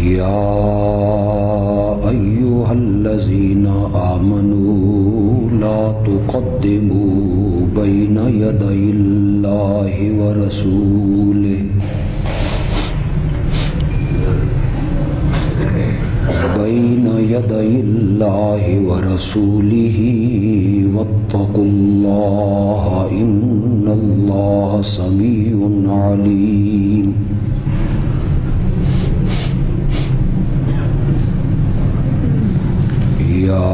یا ایھا الذین آمنوا لا تقدموا بین یدی اللہ ورسولہ واتقوا اللہ ان اللہ سمیع علیم. یا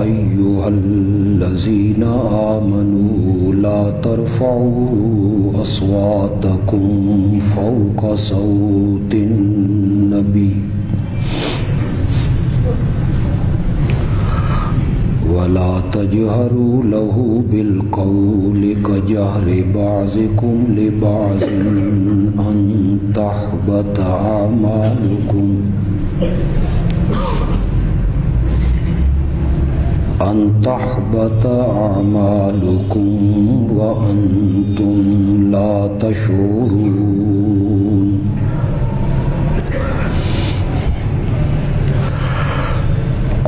ایھا الذین آمنوا لا ترفعوا اصواتکم فوق صوت النبی ولا تجهروا له بالقول كجهر بعضكم لبعض أن تحبط أعمالكم وأنتم لا تشعرون.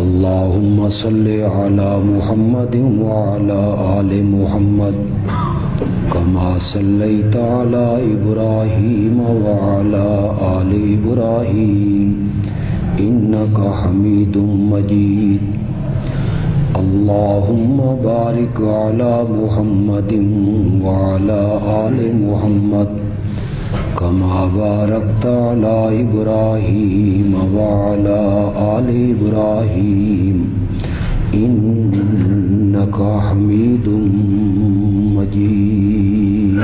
اللهم صل على محمد وعلى آل محمد كما صليت على إبراهيم وعلى آل إبراهيم إنك حميد مجيد. اللهم بارك على محمد وعلى آل محمد كما باركت على إبراهيم وعلى آل إبراهيم إنك حميد مجيد.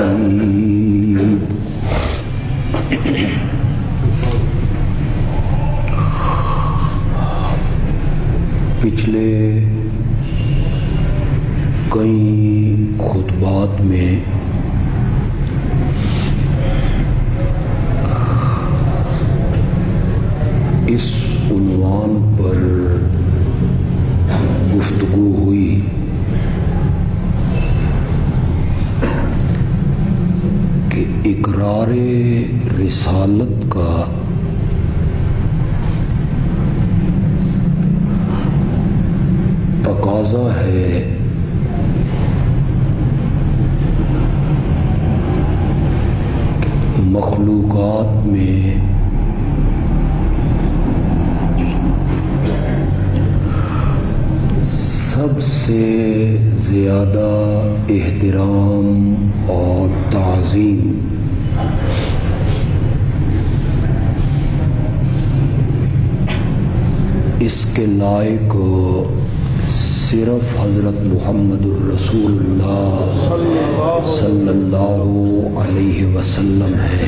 پچھلے کئی خطبات میں اس عنوان پر گفتگو ہوئی کہ اقرار رسالت کا تقاضا ہے مخلوقات میں سب سے زیادہ احترام اور تعظیم اس کے لائق صرف حضرت محمد الرسول اللہ صلی اللہ علیہ وسلم ہے.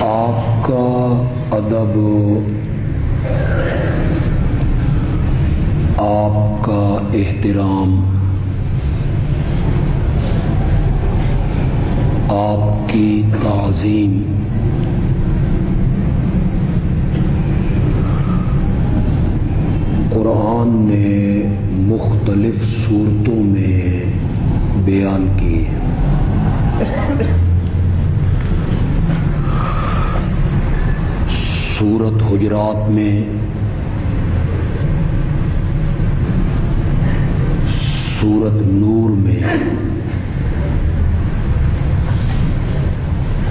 آپ کا ادب، آپ کا احترام، آپ کی تعظیم قرآن نے مختلف صورتوں میں بیان کی. سورت حجرات میں، سورت نور میں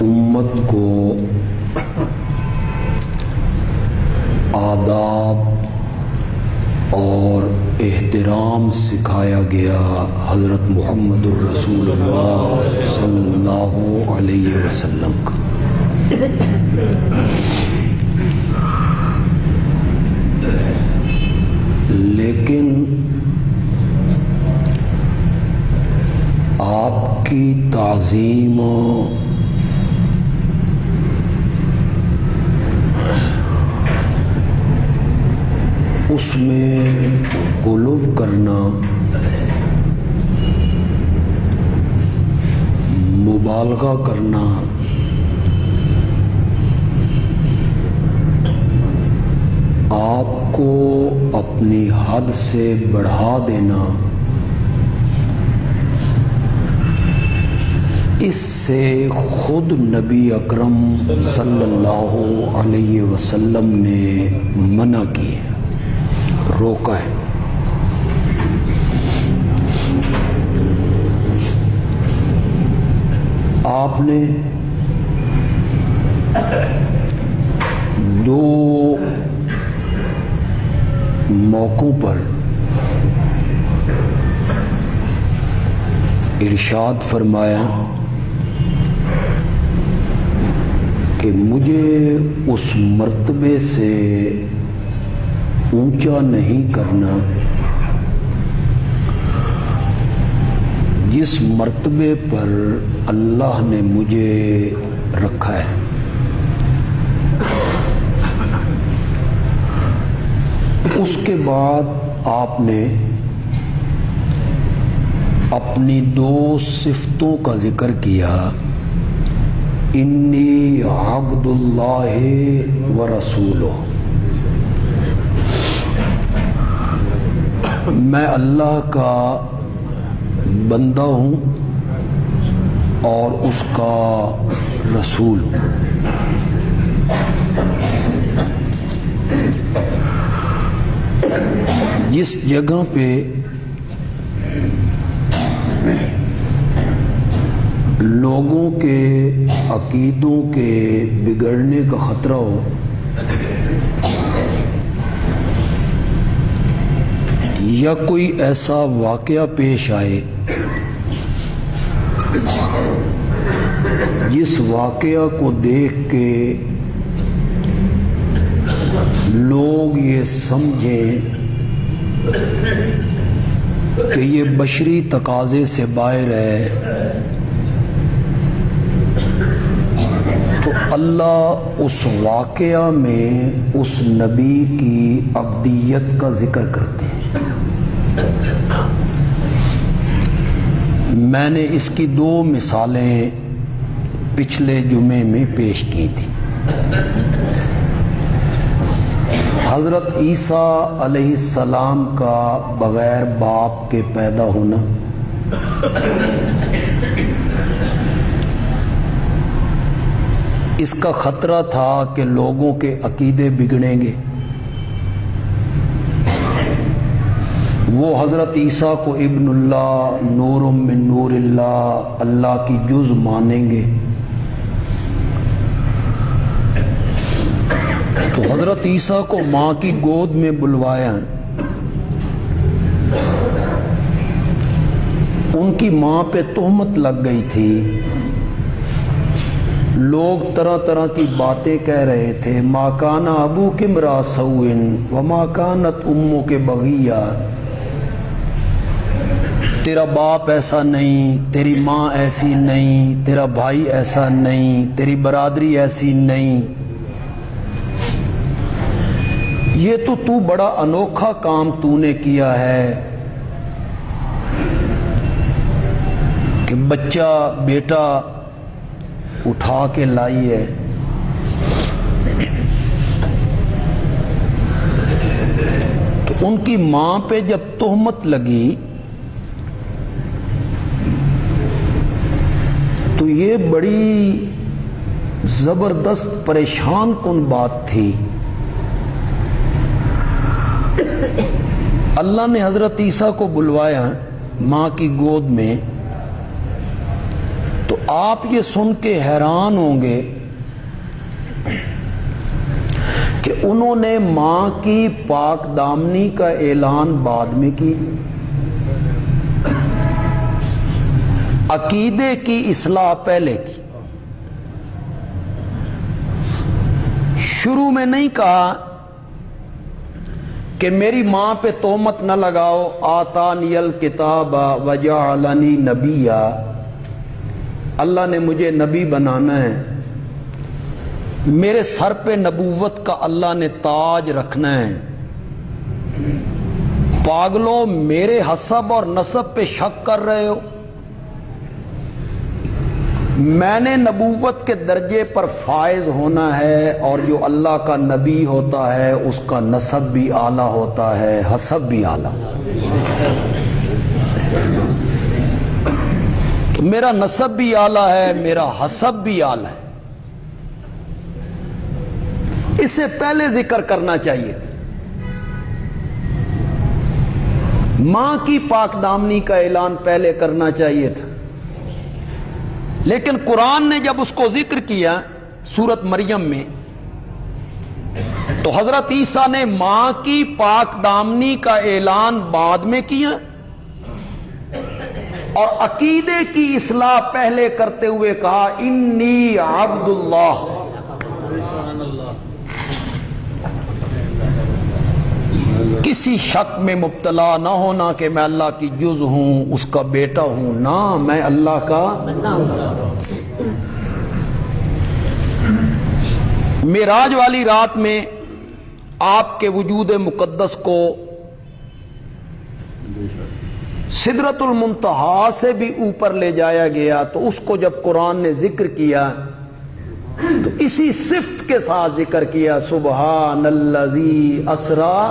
امت کو آداب اور احترام سکھایا گیا حضرت محمد الرسول اللہ صلی اللہ علیہ وسلم کا. لیکن آپ کی تعظیم اس میں غلو کرنا، مبالغہ کرنا آپ کو اپنی حد سے بڑھا دینا، اس سے خود نبی اکرم صلی اللہ علیہ وسلم نے منع کی ہے، روکا ہے۔ آپ نے دو موقعوں پر ارشاد فرمایا کہ مجھے اس مرتبے سے اونچا نہیں کرنا جس مرتبے پر اللہ نے مجھے رکھا ہے۔ اس کے بعد آپ نے اپنی دو صفتوں کا ذکر کیا، انی عبد اللہ و رسولہ، میں اللہ کا بندہ ہوں اور اس کا رسول ہوں۔ جس جگہ پہ لوگوں کے عقیدوں کے بگڑنے کا خطرہ ہو، یا کوئی ایسا واقعہ پیش آئے جس واقعہ کو دیکھ کے لوگ یہ سمجھیں کہ یہ بشری تقاضے سے باہر ہے، تو اللہ اس واقعہ میں اس نبی کی عبدیت کا ذکر کرتے ہیں۔ میں نے اس کی دو مثالیں پچھلے جمعے میں پیش کی تھی۔ حضرت عیسیٰ علیہ السلام کا بغیر باپ کے پیدا ہونا، اس کا خطرہ تھا کہ لوگوں کے عقیدے بگڑیں گے، وہ حضرت عیسیٰ کو ابن اللہ، نور من نور اللہ، اللہ کی جز مانیں گے، تو حضرت عیسیٰ کو ماں کی گود میں بلوایا، ان کی ماں پہ تہمت لگ گئی تھی، لوگ طرح طرح کی باتیں کہہ رہے تھے، ما کان ابوک امرأ سوء وما کانت امک بغیہ، تیرا باپ ایسا نہیں، تیری ماں ایسی نہیں، تیرا بھائی ایسا نہیں، تیری برادری ایسی نہیں، یہ تو بڑا انوکھا کام تو نے کیا ہے کہ بچہ بیٹا اٹھا کے لائی ہے۔ تو ان کی ماں پہ جب تہمت لگی تو یہ بڑی زبردست پریشان کن بات تھی۔ اللہ نے حضرت عیسیٰ کو بلوایا ماں کی گود میں، تو آپ یہ سن کے حیران ہوں گے کہ انہوں نے ماں کی پاک دامنی کا اعلان بعد میں کی، عقیدے کی اصلاح پہلے کی۔ شروع میں نہیں کہا کہ میری ماں پہ تہمت نہ لگاؤ، آتانی الکتاب وجعلنی نبیا، اللہ نے مجھے نبی بنانا ہے، میرے سر پہ نبوت کا اللہ نے تاج رکھنا ہے، پاگلوں میرے حسب اور نسب پہ شک کر رہے ہو، میں نے نبوت کے درجے پر فائز ہونا ہے، اور جو اللہ کا نبی ہوتا ہے اس کا نسب بھی اعلیٰ ہوتا ہے، حسب بھی اعلیٰ۔ میرا نسب بھی اعلیٰ ہے، میرا حسب بھی اعلیٰ ہے، اس سے پہلے ذکر کرنا چاہیے۔ ماں کی پاک دامنی کا اعلان پہلے کرنا چاہیے تھا، لیکن قرآن نے جب اس کو ذکر کیا سورت مریم میں، تو حضرت عیسیٰ نے ماں کی پاک دامنی کا اعلان بعد میں کیا، اور عقیدے کی اصلاح پہلے کرتے ہوئے کہا انی عبد اللہ۔ کسی شک میں مبتلا نہ ہونا کہ میں اللہ کی جز ہوں، اس کا بیٹا ہوں، نہ، میں اللہ کا۔ معراج والی رات میں آپ کے وجود مقدس کو سدرۃ المنتہا سے بھی اوپر لے جایا گیا، تو اس کو جب قرآن نے ذکر کیا تو اسی صفت کے ساتھ ذکر کیا، سبحان الذی اسریٰ،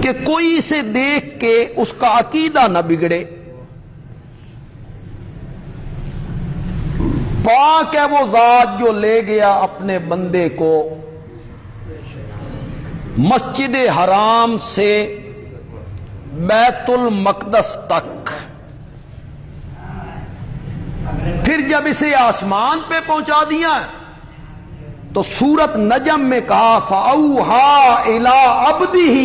کہ کوئی اسے دیکھ کے اس کا عقیدہ نہ بگڑے۔ پاک ہے وہ ذات جو لے گیا اپنے بندے کو مسجد حرام سے بیت المقدس تک، پھر جب اسے آسمان پہ پہنچا دیا تو سورت نجم میں کہا فَأَوْحَا إِلَىٰ عَبْدِهِ،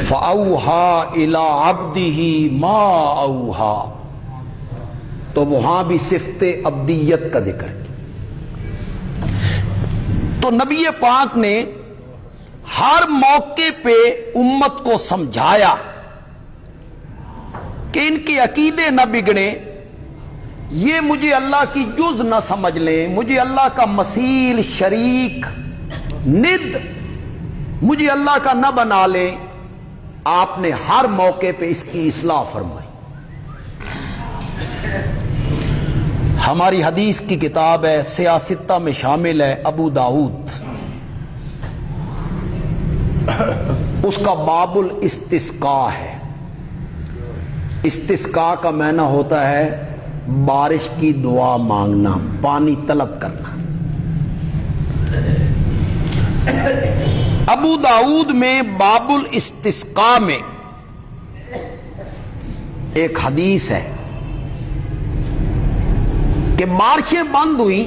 فَأَوْحَا إِلَىٰ عَبْدِهِ مَا أَوْحَا، تو وہاں بھی صفت عبدیت کا ذکر۔ تو نبی پاک نے ہر موقع پہ امت کو سمجھایا کہ ان کے عقیدے نہ بگڑیں، یہ مجھے اللہ کی جز نہ سمجھ لیں، مجھے اللہ کا مثیل، شریک، ند مجھے اللہ کا نہ بنا لیں۔ آپ نے ہر موقع پہ اس کی اصلاح فرمائی۔ ہماری حدیث کی کتاب ہے، سیاستہ میں شامل ہے، ابو داؤد، اس کا باب الاستسقاء ہے۔ استسقاء کا معنی ہوتا ہے بارش کی دعا مانگنا، پانی طلب کرنا۔ ابو داؤد میں باب الاستسقاء میں ایک حدیث ہے کہ بارشیں بند ہوئی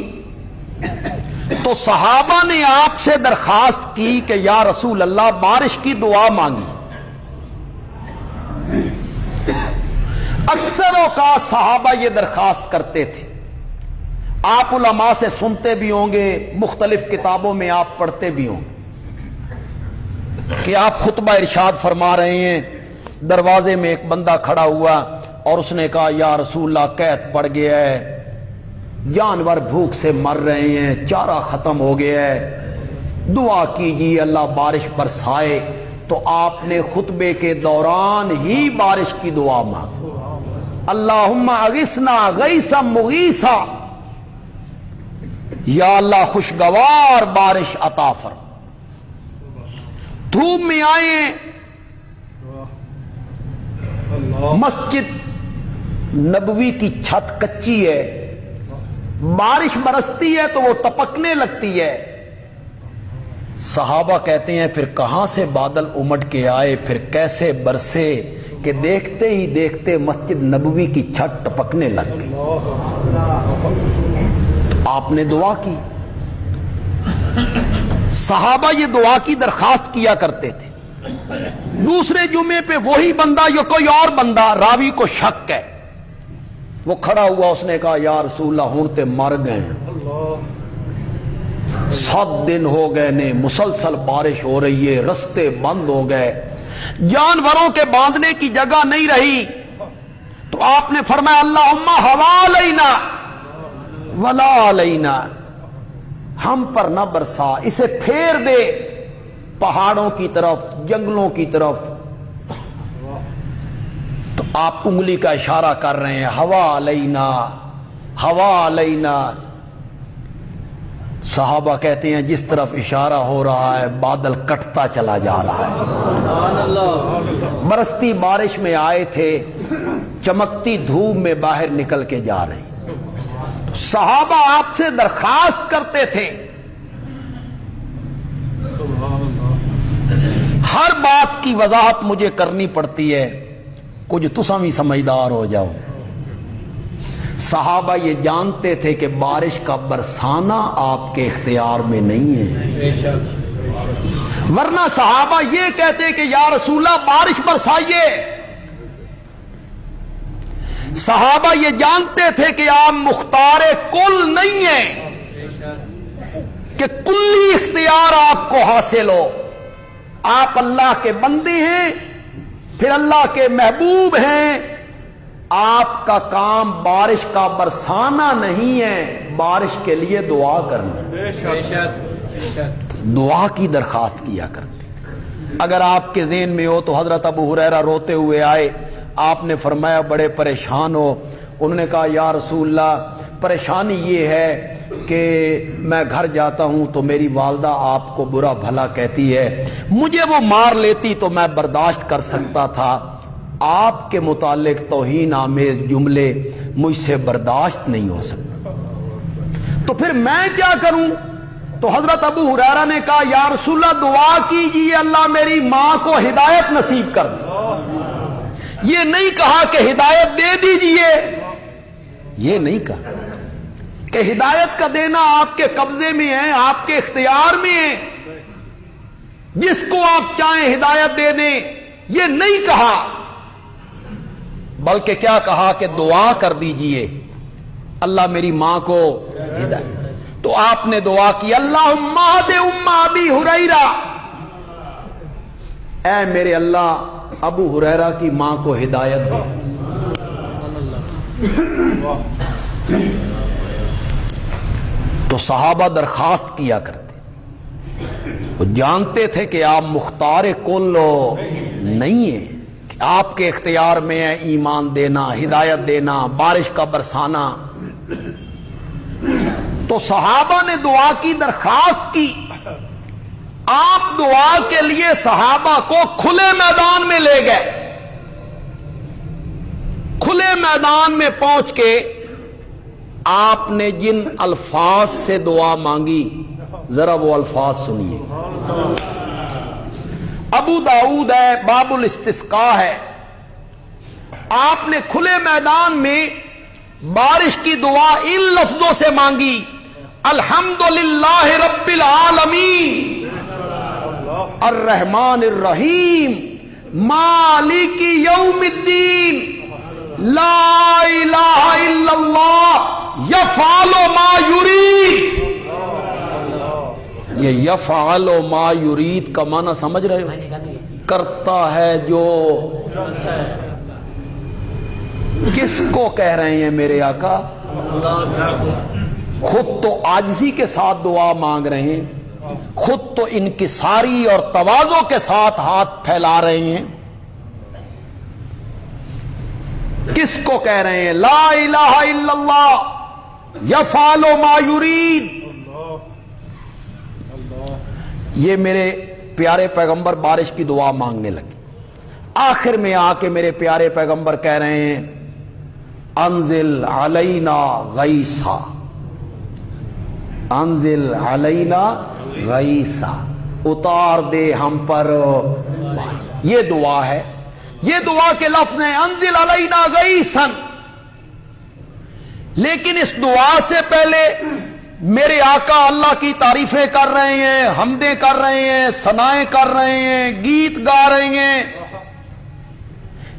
تو صحابہ نے آپ سے درخواست کی کہ یا رسول اللہ بارش کی دعا مانگی۔ اکثر اوقات صحابہ یہ درخواست کرتے تھے، آپ علماء سے سنتے بھی ہوں گے، مختلف کتابوں میں آپ پڑھتے بھی ہوں کہ آپ خطبہ ارشاد فرما رہے ہیں، دروازے میں ایک بندہ کھڑا ہوا اور اس نے کہا یا رسول اللہ قحط پڑ گیا ہے، جانور بھوک سے مر رہے ہیں، چارہ ختم ہو گیا ہے، دعا کیجیے اللہ بارش برسائے۔ تو آپ نے خطبے کے دوران ہی بارش کی دعا مانگی، اللہم اغثنا غیثا مغیثا، یا اللہ خوشگوار بارش عطا فرما۔ دھوپ میں آئے، مسجد نبوی کی چھت کچی ہے، بارش برستی ہے تو وہ ٹپکنے لگتی ہے۔ صحابہ کہتے ہیں پھر کہاں سے بادل امڑ کے آئے، پھر کیسے برسے کہ دیکھتے ہی دیکھتے مسجد نبوی کی چھت ٹپکنے لگ گئی۔ آپ نے دعا کی، صحابہ یہ دعا کی درخواست کیا کرتے تھے۔ دوسرے جمعے پہ وہی بندہ یا کوئی اور بندہ، راوی کو شک ہے، وہ کھڑا ہوا، اس نے کہا یا رسول اللہ ہوں تے مر گئے، 7 دن ہو گئے نے، مسلسل بارش ہو رہی ہے، رستے بند ہو گئے، جانوروں کے باندھنے کی جگہ نہیں رہی۔ تو آپ نے فرمایا اللہم حوالینا ولا علینا، ہم پر نہ برسا، اسے پھیر دے پہاڑوں کی طرف، جنگلوں کی طرف، آپ انگلی کا اشارہ کر رہے ہیں، ہوا علینا ہوا علینا۔ صحابہ کہتے ہیں جس طرف اشارہ ہو رہا ہے بادل کٹتا چلا جا رہا ہے۔ برستی بارش میں آئے تھے، چمکتی دھوپ میں باہر نکل کے جا رہے ہیں۔ صحابہ آپ سے درخواست کرتے تھے، ہر بات کی وضاحت مجھے کرنی پڑتی ہے، کچھ تساں بھی سمجھدار ہو جاؤ۔ صحابہ یہ جانتے تھے کہ بارش کا برسانا آپ کے اختیار میں نہیں ہے، ورنہ صحابہ یہ کہتے کہ یا رسول اللہ بارش برسائیے۔ صحابہ یہ جانتے تھے کہ آپ مختار کل نہیں ہیں، کہ کلی اختیار آپ کو حاصل ہو۔ آپ اللہ کے بندے ہیں، پھر اللہ کے محبوب ہیں۔ آپ کا کام بارش کا برسانا نہیں ہے، بارش کے لیے دعا کرنا، دعا کی درخواست کیا کرتے۔ اگر آپ کے ذہن میں ہو تو حضرت ابو ہریرہ روتے ہوئے آئے، آپ نے فرمایا بڑے پریشان ہو۔ انہوں نے کہا یا رسول اللہ پریشانی یہ ہے کہ میں گھر جاتا ہوں تو میری والدہ آپ کو برا بھلا کہتی ہے، مجھے وہ مار لیتی تو میں برداشت کر سکتا تھا، آپ کے متعلق توہین آمیز جملے مجھ سے برداشت نہیں ہو سکتے، تو پھر میں کیا کروں؟ تو حضرت ابو ہریرہ نے کہا یا رسول اللہ دعا کیجئے اللہ میری ماں کو ہدایت نصیب کر دے۔ یہ نہیں کہا کہ ہدایت دے دیجئے، یہ نہیں کہا کہ ہدایت کا دینا آپ کے قبضے میں ہے، آپ کے اختیار میں ہے، جس کو آپ چاہیں ہدایت دے دیں، یہ نہیں کہا، بلکہ کیا کہا کہ دعا کر دیجئے اللہ میری ماں کو ہدایت۔ تو آپ نے دعا کی اللہم اہد ام ابی ہریرہ، اے میرے اللہ ابو ہریرہ کی ماں کو ہدایت دے۔ تو صحابہ درخواست کیا کرتے، وہ جانتے تھے کہ آپ مختار کل نہیں ہیں، کہ آپ کے اختیار میں ہے ایمان دینا، ہدایت دینا، بارش کا برسانا۔ تو صحابہ نے دعا کی درخواست کی۔ آپ دعا کے لیے صحابہ کو کھلے میدان میں لے گئے۔ کھلے میدان میں پہنچ کے آپ نے جن الفاظ سے دعا مانگی ذرا وہ الفاظ سنیے۔ ابو داؤد ہے، باب الاستسقاء ہے۔ آپ نے کھلے میدان میں بارش کی دعا ان لفظوں سے مانگی، الحمدللہ رب العالمین الرحمن الرحیم مالک یوم الدین لا الہ الا اللہ یفعل ما یرید۔ یہ یفعل ما یرید کا معنی سمجھ رہے ہو؟ کرتا ہے جو۔ کس کو کہہ رہے ہیں میرے آقا؟ خود تو عاجزی کے ساتھ دعا مانگ رہے ہیں، خود تو انکساری اور تواضع کے ساتھ ہاتھ پھیلا رہے ہیں۔ کس کو کہہ رہے ہیں؟ لا الہ الا اللہ یفعل ما یرید۔ یہ میرے پیارے پیغمبر بارش کی دعا مانگنے لگے۔ آخر میں آ کے میرے پیارے پیغمبر کہہ رہے ہیں انزل علینا غیثا، انزل علینا غیثا، اتار دے ہم پر۔ یہ دعا ہے، یہ دعا کے لفظ ہیں انزل علینا غیثا۔ لیکن اس دعا سے پہلے میرے آقا اللہ کی تعریفیں کر رہے ہیں، حمدیں کر رہے ہیں، ثنائیں کر رہے ہیں، گیت گا رہے ہیں۔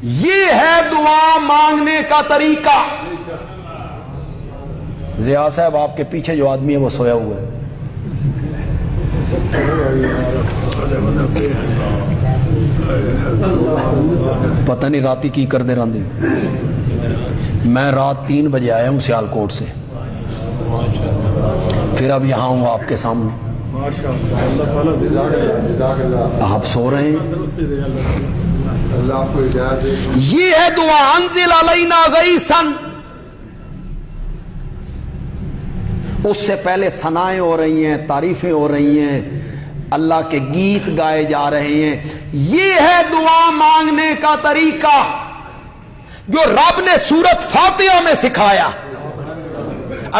یہ ہے دعا مانگنے کا طریقہ۔ ضیاء صاحب آپ کے پیچھے جو آدمی ہے وہ سویا ہوا ہے۔ پتہ نہیں راتی کی کر دے راندے۔ میں رات 3 بجے آیا ہوں سیالکوٹ سے، پھر اب یہاں ہوں آپ کے سامنے۔ آپ سو رہے ہیں؟ اللہ کو ہدایت دے. یہ ہے دعا انزل علینا غیثن. اس سے پہلے ثنائیں ہو رہی ہیں، تعریفیں ہو رہی ہیں، اللہ کے گیت گائے جا رہے ہیں. یہ ہے دعا مانگنے کا طریقہ جو رب نے سورت فاتحہ میں سکھایا.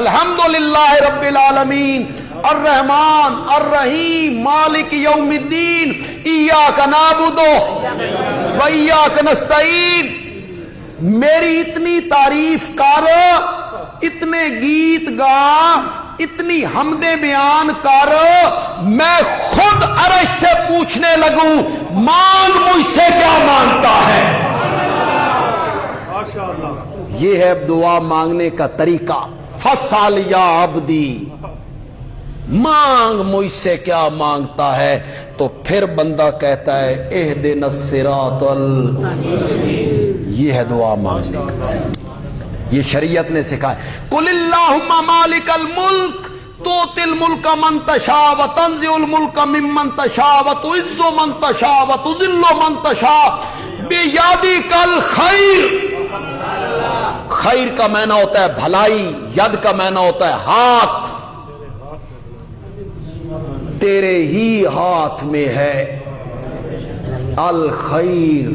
الحمدللہ رب العالمین الرحمن الرحیم مالک یوم الدین ایاک نعبد و ایاک نستعین. میری اتنی تعریف کر، اتنے گیت گا، اتنی حمدیں بیان کر، میں خود عرش سے پوچھنے لگوں مانگ مجھ سے کیا مانگتا ہے. یہ ہے دعا مانگنے کا طریقہ. فسال یا عبدی، مانگ مجھ سے کیا مانگتا ہے. تو پھر بندہ کہتا ہے اہدنا الصراط یہ ہے دعا مانگنے کا. یہ شریعت نے سکھایا. قل اللہم مالک الملک تؤتی الملک من تشاء وتنزع الملک ممن تشاء وتعز من تشاء وتذل من تشاء بیدک الخیر. خیر کا معنی ہوتا ہے بھلائی، ید کا معنی ہوتا ہے ہاتھ. تیرے ہی ہاتھ میں ہے الخیر.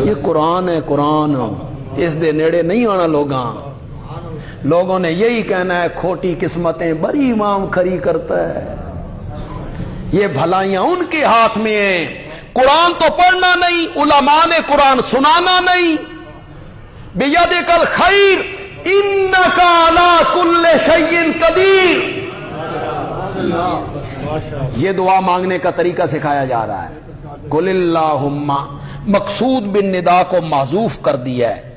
یہ قرآن ہے، قرآن. اس دے نیڑے نہیں آنا لوگوں نے یہی کہنا ہے کھوٹی قسمتیں بڑی امام کھری کرتا ہے. یہ بھلائیاں ان کے ہاتھ میں ہیں. قرآن تو پڑھنا نہیں، علماء نے قرآن سنانا نہیں. بیدک الخیر انک علی کل شیء قدیر. یہ دعا مانگنے کا طریقہ سکھایا جا رہا ہے. قل اللہم، مقصود بن ندا کو محذوف کر دیا ہے.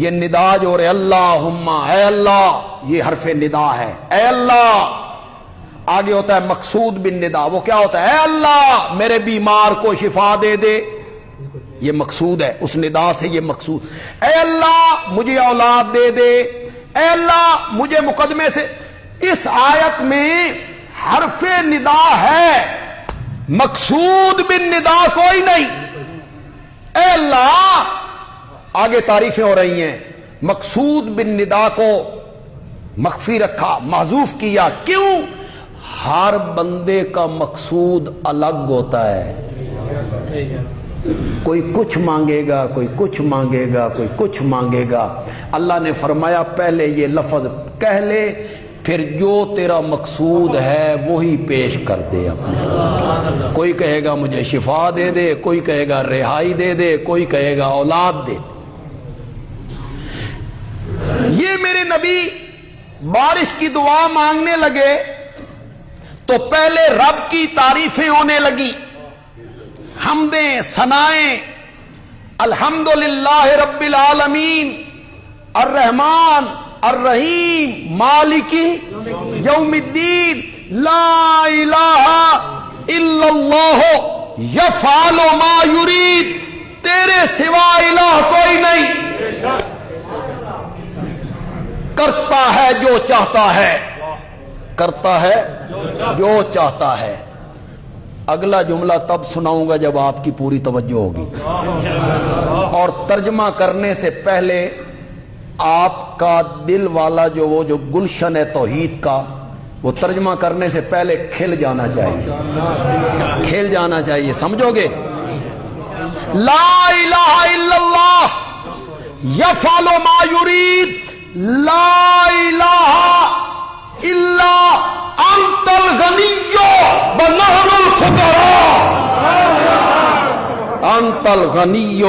یہ ندا جو رہے اللہم، اے اللہ، یہ حرف ندا ہے، اے اللہ. آگے ہوتا ہے مقصود بن ندا. وہ کیا ہوتا ہے؟ اے اللہ میرے بیمار کو شفا دے دے. یہ مقصود ہے اس ندا سے. یہ مقصود اے اللہ مجھے اولاد دے دے، اے اللہ مجھے مقدمے سے. اس آیت میں حرف ندا ہے، مقصود بن ندا کوئی نہیں. اے اللہ، آگے تعریفیں ہو رہی ہیں. مقصود بن ندا کو مخفی رکھا، محذوف کیا. کیوں؟ ہر بندے کا مقصود الگ ہوتا ہے. کوئی کچھ مانگے گا، کوئی کچھ مانگے گا، کوئی کچھ مانگے گا. اللہ نے فرمایا پہلے یہ لفظ کہہ لے، پھر جو تیرا مقصود ہے وہی پیش کر دے اپنے. کوئی کہے گا مجھے شفا دے دے، کوئی کہے گا رہائی دے دے، کوئی کہے گا اولاد دے. یہ میرے نبی بارش کی دعا مانگنے لگے تو پہلے رب کی تعریفیں ہونے لگی، حمدیں، ثنائیں. الحمدللہ رب العالمین الرحمن الرحیم مالکی یوم الدین لا الہ الا اللہ یفعل ما یرید. تیرے سوا الہ کوئی نہیں، کرتا ہے جو چاہتا ہے، کرتا ہے جو چاہتا ہے. اگلا جملہ تب سناؤں گا جب آپ کی پوری توجہ ہوگی. اور ترجمہ کرنے سے پہلے آپ کا دل والا وہ جو گلشن ہے توحید کا، وہ ترجمہ کرنے سے پہلے کھل جانا چاہیے، کھل جانا چاہیے. سمجھو گے؟ لا الہ الا اللہ یفعل ما یرید، لا الہ الا انت الغنی ونحن الفقراء. انت الغنی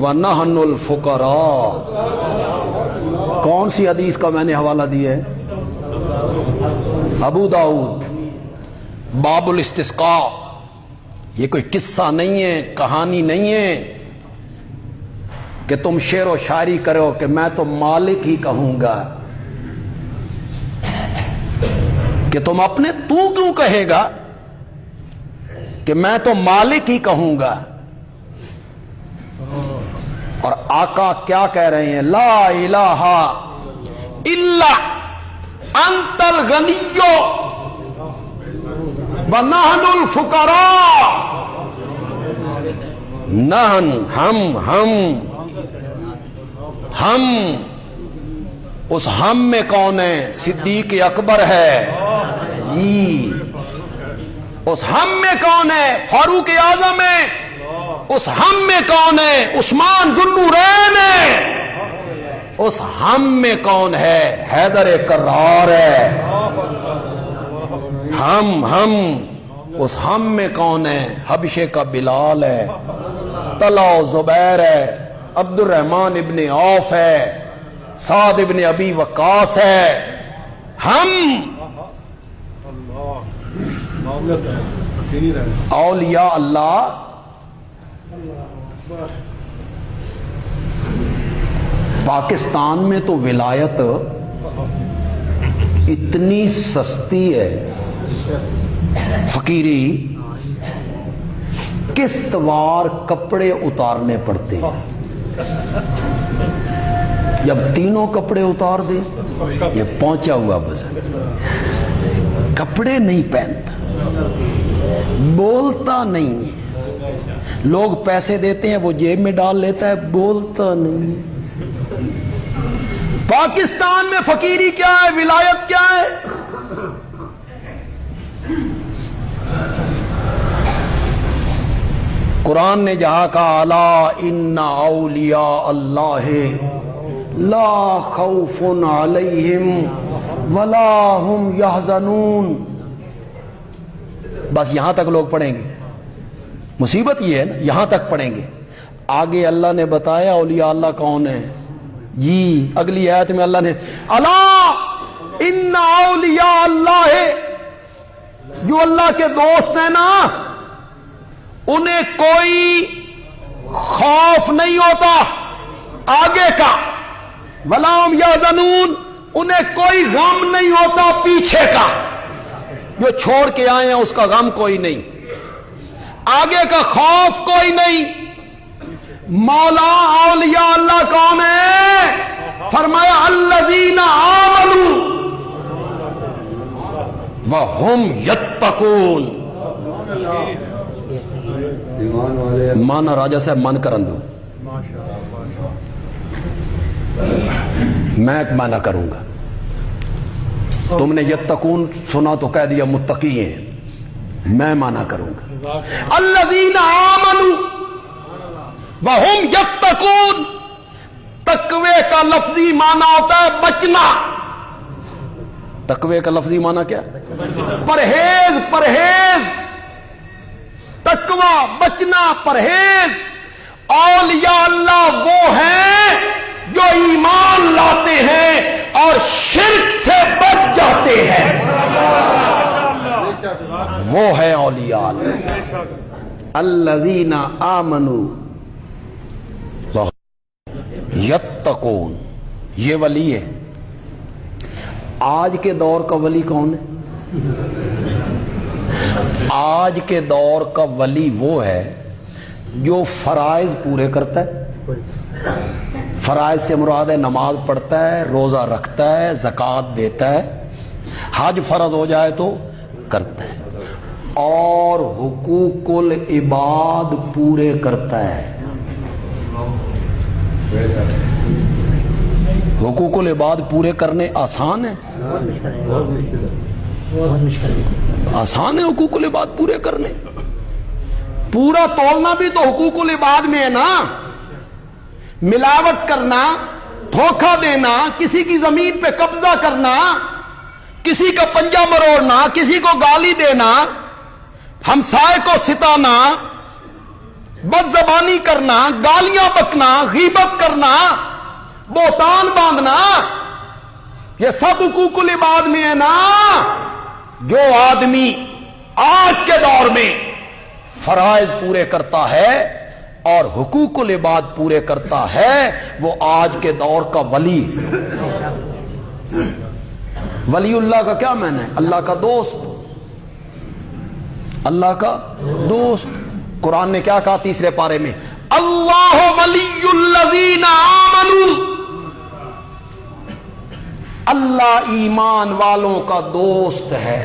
ونحن الفقراء. کون سی حدیث کا میں نے حوالہ دیا ہے؟ ابو داؤد، باب الاستسقاء. یہ کوئی قصہ نہیں ہے، کہانی نہیں ہے کہ تم شعر و شاعری کرو کہ میں تو مالک ہی کہوں گا. کہ تم اپنے تو کیوں کہے گا کہ میں تو مالک ہی کہوں گا. اور آقا کیا کہہ رہے ہیں؟ لا الہ الا انت الغنی ونحن الفقراء. نحن ہم اس ہم میں کون ہے؟ صدیق اکبر ہے جی۔ اس ہم میں کون ہے؟ فاروق اعظم ہے۔ اس ہم میں کون ہے؟ عثمان ذوالنورین ہے۔ اس ہم میں کون ہے؟ حیدر کرار ہے۔ ہم اس ہم میں کون ہے؟ حبشے کا بلال ہے، طلحہ و زبیر ہے، عبد الرحمن ابن عوف ہے، سعد ابن ابی وقاص ہے۔ ہم اولیاء اللہ پاکستان میں تو ولایت اتنی سستی ہے، فقیری قسط وار کپڑے اتارنے پڑتے ہیں۔ جب تینوں کپڑے اتار دیں، یہ پہنچا ہوا بس کپڑے نہیں پہنتا، بولتا نہیں ہے، لوگ پیسے دیتے ہیں وہ جیب میں ڈال لیتا ہے، بولتا نہیں ہے۔ پاکستان میں فقیری کیا ہے؟ ولایت کیا ہے؟ قرآن نے جہاں کہا الا ان اولیاء اللہ لا خوف علیہم ولا هم یحزنون، بس یہاں تک لوگ پڑھیں گے، مصیبت یہ ہے نا یہاں تک پڑھیں گے۔ آگے اللہ نے بتایا اولیاء اللہ کون ہے جی، اگلی آیت میں اللہ نے الا ان اولیاء اللہ، جو اللہ کے دوست ہیں نا انہیں کوئی خوف نہیں ہوتا آگے کا، ولا هم یحزنون، انہیں کوئی غم نہیں ہوتا پیچھے کا، جو چھوڑ کے آئے ہیں اس کا غم کوئی نہیں، آگے کا خوف کوئی نہیں۔ مولا اولیاء اللہ کون ہے؟ فرمایا الذین آمنوا وهم یتقون۔ مانا راجہ صاحب من کرن دو، میں ایک معنی کروں گا، تم نے یتقون سنا تو کہہ دیا متقی ہیں، میں معنی کروں گا الذین آمنوا وهم یتقون۔ تقوی کا لفظی معنی ہوتا ہے بچنا۔ تقوی کا لفظی معنی کیا؟ پرہیز، تقوی بچنا، پرہیز۔ اولیاء اللہ وہ ہیں جو ایمان لاتے ہیں اور شرک سے بچ جاتے ہیں، وہ ہے اولیاء اللہ۔ الذین آمنوا یتقون، یہ ولی ہے۔ آج کے دور کا ولی کون ہے؟ آج کے دور کا ولی وہ ہے جو فرائض پورے کرتا ہے۔ فرائض سے مراد ہے نماز پڑھتا ہے، روزہ رکھتا ہے، زکوٰۃ دیتا ہے، حج فرض ہو جائے تو کرتا ہے، اور حقوق العباد پورے کرتا ہے۔ حقوق العباد پورے کرنے آسان ہے؟ آسان ہے حقوق العباد پورے کرنے؟ پورا تولنا بھی تو حقوق العباد میں ہے نا۔ ملاوٹ کرنا، دھوکہ دینا، کسی کی زمین پہ قبضہ کرنا، کسی کا پنجہ مروڑنا، کسی کو گالی دینا، ہمسائے کو ستانا، بد زبانی کرنا، گالیاں بکنا، غیبت کرنا، بہتان باندھنا، یہ سب حقوق العباد میں ہے نا۔ جو آدمی آج کے دور میں فرائض پورے کرتا ہے اور حقوق العباد پورے کرتا ہے وہ آج کے دور کا ولی۔ ولی اللہ کا کیا معنی ہے؟ اللہ کا دوست، اللہ کا دوست۔ قرآن نے کیا کہا تیسرے پارے میں؟ اللہ ولی الذین آمنوا، اللہ ایمان والوں کا دوست ہے۔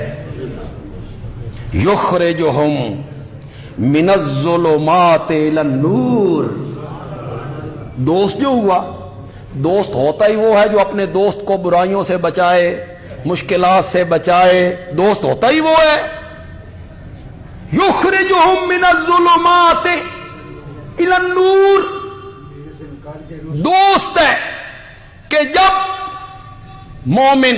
یخرجہم من الظلمات الی النور. دوست جو ہوا، دوست ہوتا ہی وہ ہے جو اپنے دوست کو برائیوں سے بچائے، مشکلات سے بچائے. دوست ہوتا ہی وہ ہے. یخرجہم من الظلمات الی النور. دوست ہے کہ جب مومن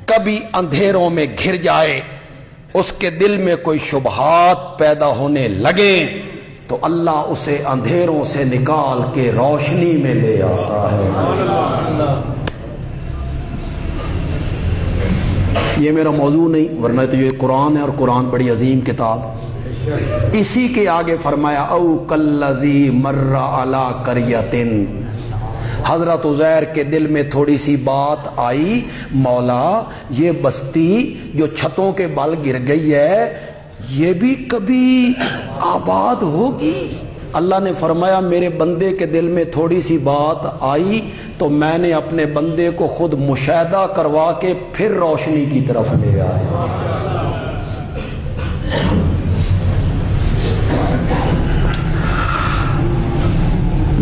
کبھی اندھیروں میں گھر جائے، اس کے دل میں کوئی شبہات پیدا ہونے لگیں، تو اللہ اسے اندھیروں سے نکال کے روشنی میں لے آتا ہے. یہ میرا موضوع نہیں، ورنہ تو یہ قرآن ہے، اور قرآن بڑی عظیم کتاب. اسی کے آگے فرمایا او کالذی مر علی قریۃ. حضرت عزیر کے دل میں تھوڑی سی بات آئی، مولا یہ بستی جو چھتوں کے بل گر گئی ہے یہ بھی کبھی آباد ہوگی. اللہ نے فرمایا میرے بندے کے دل میں تھوڑی سی بات آئی تو میں نے اپنے بندے کو خود مشاہدہ کروا کے پھر روشنی کی طرف لے آیا.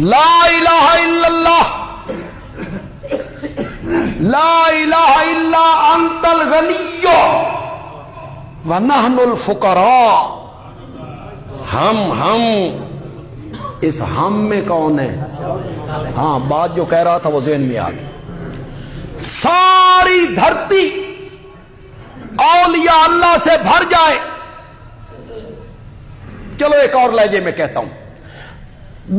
لا الہ الا اللہ، لا الہ الا انت الغنی ونحن الفقراء. ہم اس ہم میں کون ہے؟ ہاں، بات جو کہہ رہا تھا وہ ذہن میں آ گئی. ساری دھرتی اولیاء اللہ سے بھر جائے. چلو ایک اور لہجے میں کہتا ہوں،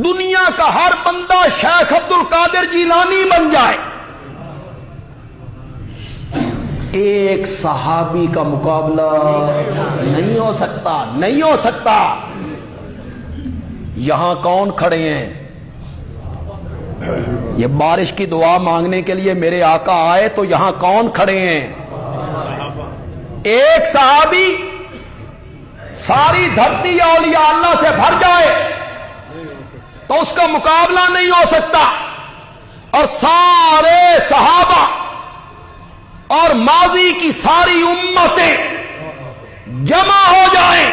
دنیا کا ہر بندہ شیخ عبد القادر جیلانی بن جائے، ایک صحابی کا مقابلہ نہیں ہو سکتا، نہیں ہو سکتا. یہاں کون کھڑے ہیں؟ یہ بارش کی دعا مانگنے کے لیے میرے آقا آئے تو یہاں کون کھڑے ہیں؟ ایک صحابی ساری دھرتی اولیاء اللہ سے بھر جائے تو اس کا مقابلہ نہیں ہو سکتا. اور سارے صحابہ اور ماضی کی ساری امتیں جمع ہو جائیں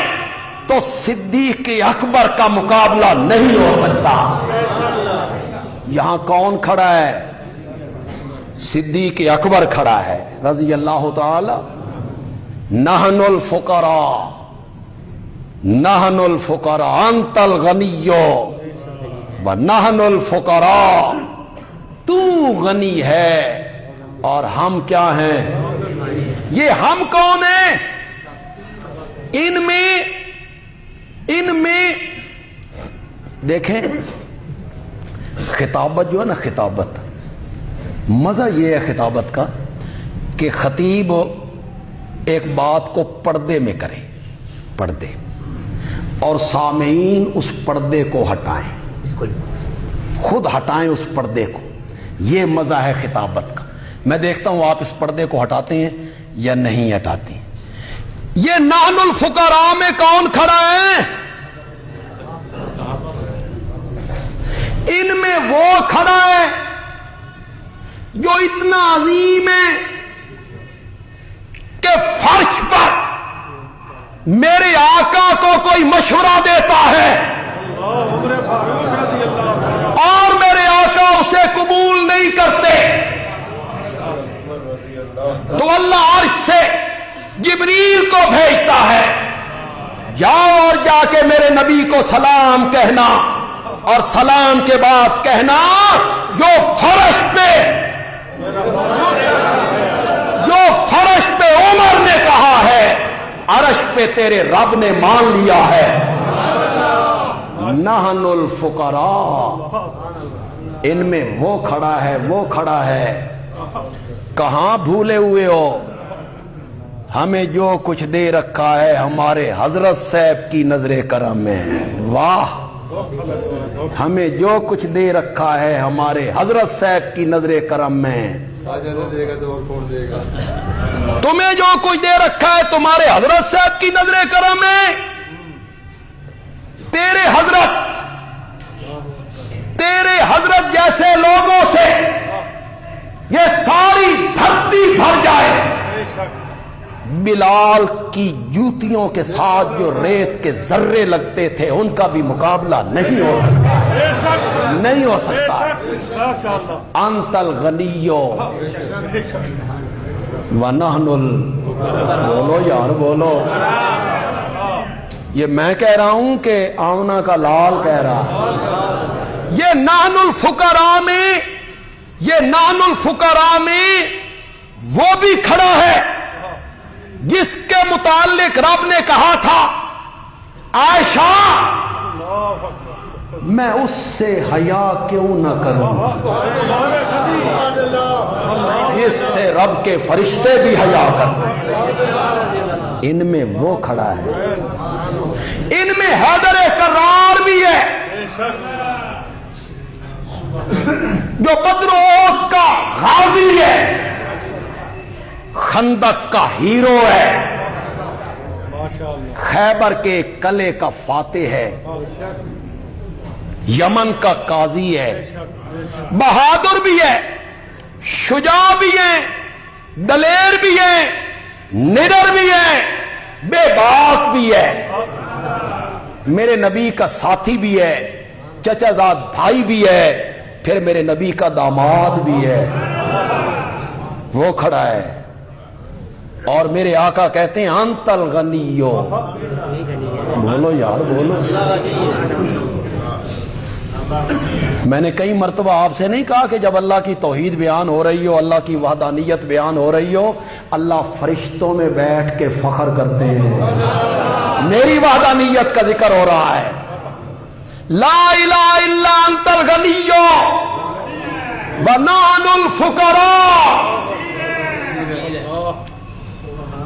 تو صدیق اکبر کا مقابلہ نہیں ہو سکتا. یہاں کون کھڑا ہے؟ صدیق اکبر کھڑا ہے رضی اللہ تعالی. نحن الفقراء، نحن الفقراء انت الغنی ونحن الفقراء. تو غنی ہے اور ہم کیا ہیں؟ یہ ہم کون ہیں؟ ان میں دیکھیں خطابت جو ہے نا، خطابت مزہ یہ ہے خطابت کا کہ خطیب ایک بات کو پردے میں کرے، پردے، اور سامعین اس پردے کو ہٹائیں، خود ہٹائیں اس پردے کو. یہ مزہ ہے خطابت کا. میں دیکھتا ہوں آپ اس پردے کو ہٹاتے ہیں یا نہیں ہٹاتے ہیں. یہ نحن الفقراء میں کون کھڑا ہے؟ ان میں وہ کھڑا ہے جو اتنا عظیم ہے کہ فرش پر میرے آقا کو کوئی مشورہ دیتا ہے اور میرے آقا اسے قبول نہیں کرتے تو اللہ عرش سے جبریل کو بھیجتا ہے، جاؤ اور جا کے میرے نبی کو سلام کہنا، اور سلام کے بعد کہنا جو فرش پہ عمر نے کہا ہے عرش پہ تیرے رب نے مان لیا ہے. نحن الفقراء، ان میں وہ کھڑا ہے، وہ کھڑا ہے. کہاں بھولے ہوئے ہو؟ ہمیں جو کچھ دے رکھا ہے ہمارے حضرت صاحب کی نظر کرم میں. واہ، ہمیں جو کچھ دے رکھا ہے ہمارے حضرت صاحب کی نظر کرم میں. تمہیں جو کچھ دے رکھا ہے تمہارے حضرت صاحب کی نظر کرم میں. تیرے حضرت جیسے لوگوں سے یہ ساری دھرتی بھر جائے، بلال کی جوتیوں کے ساتھ جو ریت کے ذرے لگتے تھے ان کا بھی مقابلہ نہیں ہو سکتا، نہیں ہو سکتا۔ انت الغنی ونحن بولو یار بولو، یہ میں کہہ رہا ہوں کہ آمنہ کا لال کہہ رہا۔ یہ نحن الفقراء میں، یہ نحن الفقراء میں وہ بھی کھڑا ہے جس کے متعلق رب نے کہا تھا عائشہ میں اس سے حیا کیوں نہ کروں، اس سے رب کے فرشتے بھی حیا کرتے ہیں۔ ان میں وہ کھڑا ہے، ان میں حیدر کرار بھی ہے جو بدر و احد کا غازی ہے، خندق کا ہیرو ہے، خیبر کے قلعے کا فاتح ہے، یمن کا قاضی ہے، بہادر بھی ہے، شجاع بھی ہے، دلیر بھی ہے، نڈر بھی ہے، بے باک بھی ہے، میرے نبی کا ساتھی بھی ہے، چچا زاد بھائی بھی ہے، پھر میرے نبی کا داماد بھی ہے، وہ کھڑا ہے۔ اور میرے آقا کہتے ہیں انت الغنیو، بولو یار بولو۔ میں نے کئی مرتبہ آپ سے نہیں کہا کہ جب اللہ کی توحید بیان ہو رہی ہو، اللہ کی وحدانیت بیان ہو رہی ہو، اللہ فرشتوں میں بیٹھ کے فخر کرتے ہیں، میری وحدانیت کا ذکر ہو رہا ہے۔ لا الہ الا انت الغنی ونحن الفقراء۔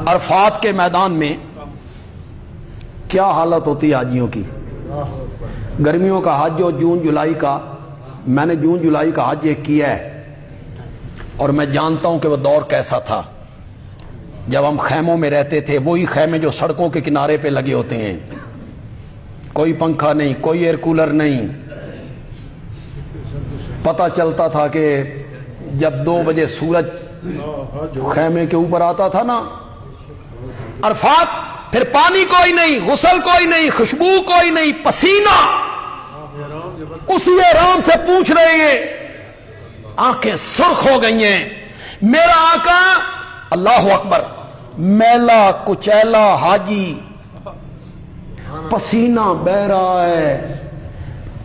عرفات کے میدان میں کیا حالت ہوتی ہے حاجیوں کی؟ گرمیوں کا حج جو جون جولائی کا، میں نے جون جولائی کا حج ایک کیا ہے اور میں جانتا ہوں کہ وہ دور کیسا تھا جب ہم خیموں میں رہتے تھے، وہی خیمے جو سڑکوں کے کنارے پہ لگے ہوتے ہیں، کوئی پنکھا نہیں، کوئی ایئر کولر نہیں، پتہ چلتا تھا کہ جب 2 بجے سورج خیمے کے اوپر آتا تھا نا، عرفات، پھر پانی کوئی نہیں، غسل کوئی نہیں، خوشبو کوئی نہیں، پسینہ اسی احرام سے پوچھ رہے ہیں، آنکھیں سرخ ہو گئی ہیں۔ میرا آقا اللہ اکبر، میلا کچیلا حاجی پسینہ بہ رہا ہے،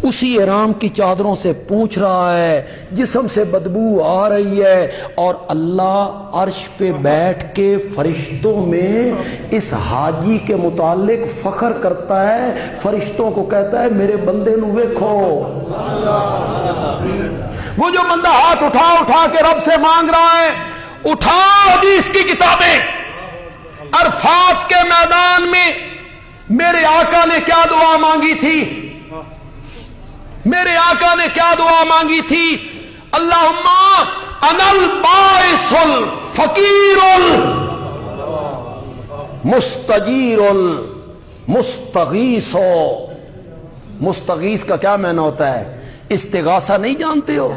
اسی احرام کی چادروں سے پوچھ رہا ہے، جسم سے بدبو آ رہی ہے، اور اللہ عرش پہ بیٹھ کے فرشتوں میں اس حاجی کے متعلق فخر کرتا ہے، فرشتوں کو کہتا ہے میرے بندے نو ویکھو۔ وہ جو بندہ ہاتھ اٹھا اٹھا کے رب سے مانگ رہا ہے، اٹھا حدیث کی کتابیں، عرفات کے میدان میں میرے آقا نے کیا دعا مانگی تھی؟ میرے آقا نے کیا دعا مانگی تھی؟ اللہم انا الباعث الفقیر المستجیر المستغیث۔ مستغیث کا کیا معنی ہوتا ہے؟ استغاثہ نہیں جانتے ہو؟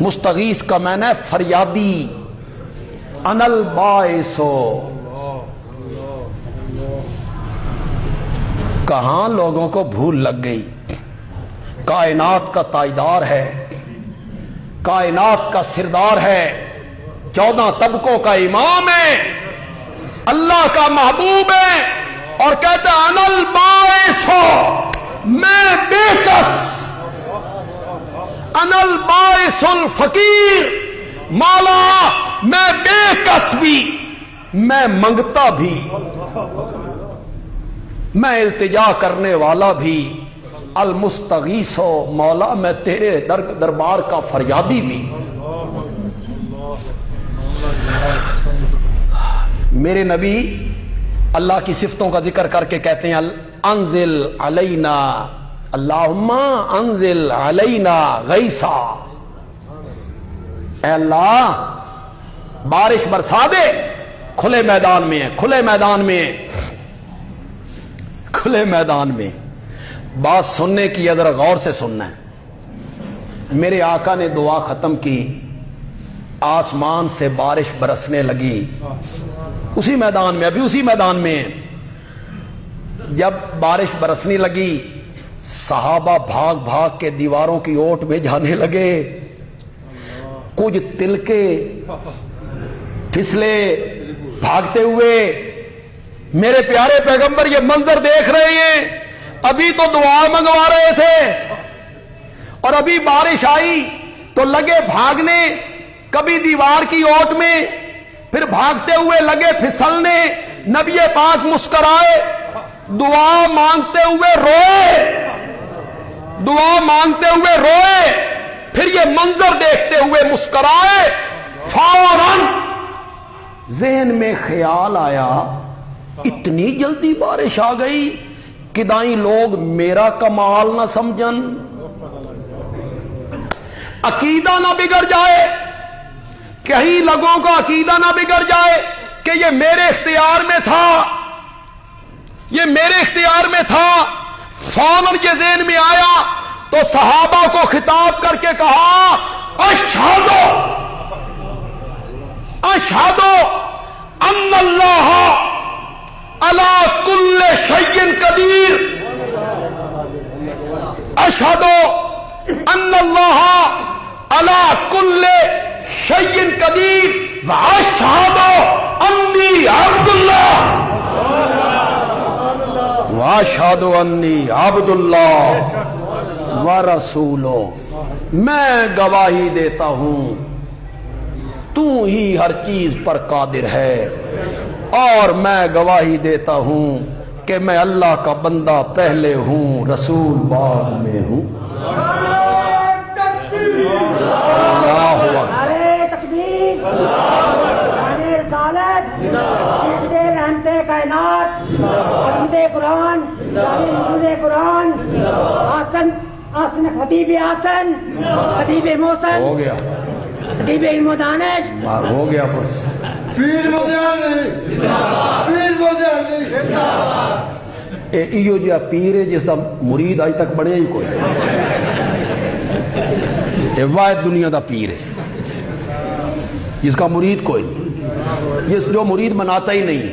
مستغیث کا معنی ہے فریادی۔ انا الباعث، کہاں لوگوں کو بھول لگ گئی؟ کائنات کا تاجدار ہے، کائنات کا سردار ہے، 14 طبقوں کا امام ہے، اللہ کا محبوب ہے، اور کہتا ہے انا الباعث، میں بے کس، انا الباعث الفقیر، مولا میں بے کس بھی، میں منگتا بھی، میں التجا کرنے والا بھی، المستغیث، مولا میں تیرے دربار کا فریادی بھی۔ میرے نبی اللہ کی صفتوں کا ذکر کر کے کہتے ہیں انزل علینا، اللہم انزل علینا غیثا، اے اللہ بارش برسا دے۔ کھلے میدان میں ہے، کھلے میدان میں، کھلے میدان میں بات سننے کی ذرا غور سے سننا ہے۔ میرے آقا نے دعا ختم کی، آسمان سے بارش برسنے لگی، اسی میدان میں، ابھی اسی میدان میں جب بارش برسنے لگی، صحابہ بھاگ بھاگ کے دیواروں کی اوٹ میں جانے لگے، کچھ تلکے پھسلے بھاگتے ہوئے۔ میرے پیارے پیغمبر یہ منظر دیکھ رہے ہیں، ابھی تو دعا منگوا رہے تھے اور ابھی بارش آئی تو لگے بھاگنے، کبھی دیوار کی اوٹ میں، پھر بھاگتے ہوئے لگے پھسلنے۔ نبی پاک مسکرائے، دعا مانگتے ہوئے روئے، دعا مانگتے ہوئے روئے، پھر یہ منظر دیکھتے ہوئے مسکرائے۔ فوراً ذہن میں خیال آیا، اتنی جلدی بارش آ گئی، کدائیں لوگ میرا کمال نہ سمجھن، عقیدہ نہ بگڑ جائے، کہیں لوگوں کا عقیدہ نہ بگڑ جائے کہ یہ میرے اختیار میں تھا، یہ میرے اختیار میں تھا۔ فوراً یہ ذہن میں آیا تو صحابہ کو خطاب کر کے کہا، اشہدو ان اللہ علی کل شیء قدیر، اشہدو ان اللہ علی کل شیء قدیر واشہد انی عبد اللہ، واشہد انی عبد اللہ ورسولہ، میں گواہی دیتا ہوں تو ہی ہر چیز پر قادر ہے، اور میں گواہی دیتا ہوں کہ میں اللہ کا بندہ پہلے ہوں، رسول بعد میں ہوں۔ آسن خطیب آسن، خطیب محسن، ہو گیا، خطیب علم و دانش، ہو گیا بس۔ پیر ایو جہا پیر ہے جس دا مرید اج تک بنیا ہی کوئی، یہ واحد دنیا دا پیر ہے جس کا مرید کوئی نہیں، جس جو مرید مناتا ہی نہیں۔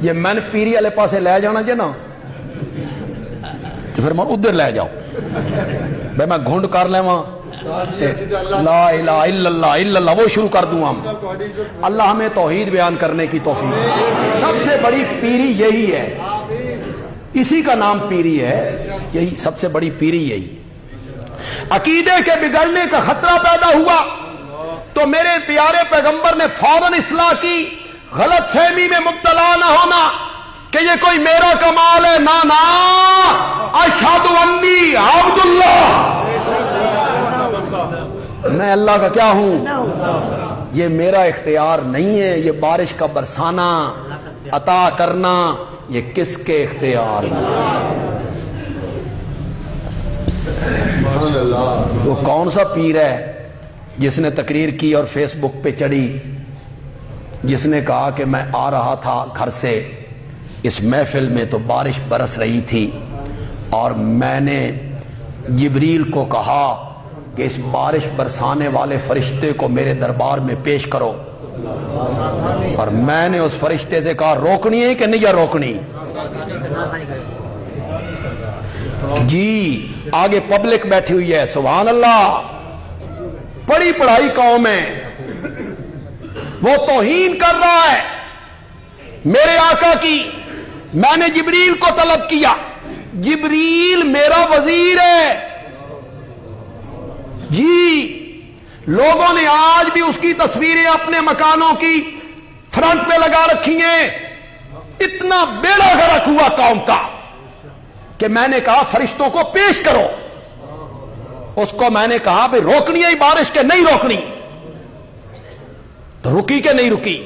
یہ میں نے پیری والے پاسے لے جانا جے نا تو پھر میں ادھر لے جاؤ، بھائی میں گھنڈ کر لے وہاں لا الہ الا اللہ الا اللہ وہ شروع کر دوں ہم۔ اللہ ہمیں توحید بیان کرنے کی توفیق۔ سب سے بڑی پیری یہی ہے، اسی کا نام پیری ہے، یہی سب سے بڑی پیری یہی۔ عقیدے کے بگڑنے کا خطرہ پیدا ہوا تو میرے پیارے پیغمبر نے فوراً اصلاح کی، غلط فہمی میں مبتلا نہ ہونا کہ یہ کوئی میرا کمال ہے، نا نا، اشہد انی عبد اللہ، میں اللہ کا کیا ہوں، یہ میرا اختیار نہیں ہے، یہ بارش کا برسانا، عطا کرنا، یہ کس کے اختیار میں؟ وہ کون سا پیر ہے جس نے تقریر کی اور فیس بک پہ چڑھی، جس نے کہا کہ میں آ رہا تھا گھر سے، اس محفل میں تو بارش برس رہی تھی اور میں نے جبریل کو کہا کہ اس بارش برسانے والے فرشتے کو میرے دربار میں پیش کرو، اور میں نے اس فرشتے سے کہا روکنی ہے کہ نہیں یا روکنی؟ جی آگے پبلک بیٹھی ہوئی ہے، سبحان اللہ، بڑی پڑھائی قوم ہے، وہ توہین کر رہا ہے میرے آقا کی۔ میں نے جبریل کو طلب کیا، جبریل میرا وزیر ہے جی، لوگوں نے آج بھی اس کی تصویریں اپنے مکانوں کی فرنٹ پہ لگا رکھی ہیں۔ اتنا بیڑا غرق ہوا قوم کا کہ میں نے کہا فرشتوں کو پیش کرو، اس کو میں نے کہا بھئی روکنی ہے بارش کے نہیں روکنی، تو رکی کہ نہیں رکی؟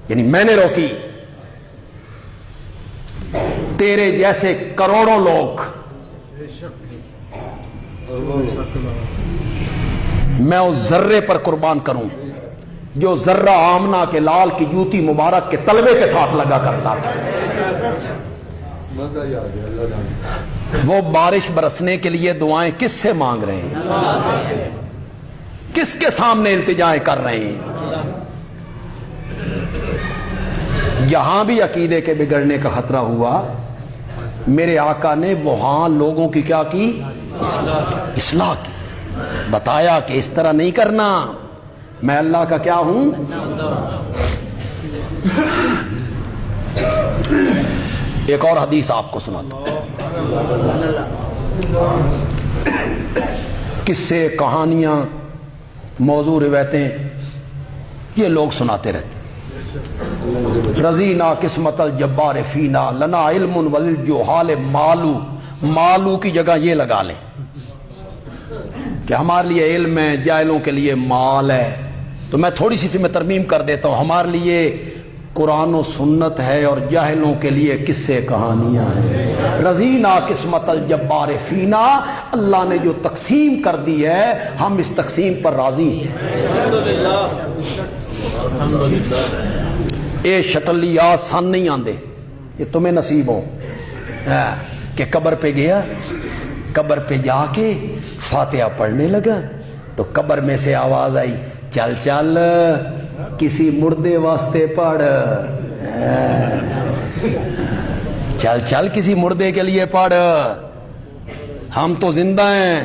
یعنی میں نے روکی۔ تیرے جیسے کروڑوں لوگ، میں اس ذرے پر قربان کروں جو ذرہ آمنہ کے لال کی جوتی مبارک کے تلوے کے ساتھ لگا کرتا تھا۔ وہ بارش برسنے کے لیے دعائیں کس سے مانگ رہے ہیں؟ کس کے سامنے التجائیں کر رہے ہیں؟ یہاں بھی عقیدے کے بگڑنے کا خطرہ ہوا، میرے آقا نے وہاں لوگوں کی کیا کی؟ اصلاح کی، بتایا کہ اس طرح نہیں کرنا، میں اللہ کا کیا ہوں؟ ایک اور حدیث آپ کو سناتا ہوں، قصے، کہانیاں، موضوع، روایتیں یہ لوگ سناتے رہتے۔ رضینا قسمت الجبار فینا لنا علم وللجہال مالو، مالو کی جگہ یہ لگا لیں کہ ہمارے لیے علم ہے، جاہلوں کے لیے مال ہے۔ تو میں تھوڑی سی میں ترمیم کر دیتا ہوں، ہمارے لیے قرآن و سنت ہے اور جاہلوں کے لیے قصے کہانیاں ہیں۔ رضینا قسمت الجبار فینا، اللہ نے جو تقسیم کر دی ہے ہم اس تقسیم پر راضی ہیں۔ اے شٹلیا سن نہیں آندے، یہ تمہیں نصیب ہو کہ قبر پہ گیا، قبر پہ جا کے فاتحہ پڑھنے لگا تو قبر میں سے آواز آئی، چل چل کسی مردے واسطے پڑھ، چل چل کسی مردے کے لیے پڑھ، ہم تو زندہ ہیں،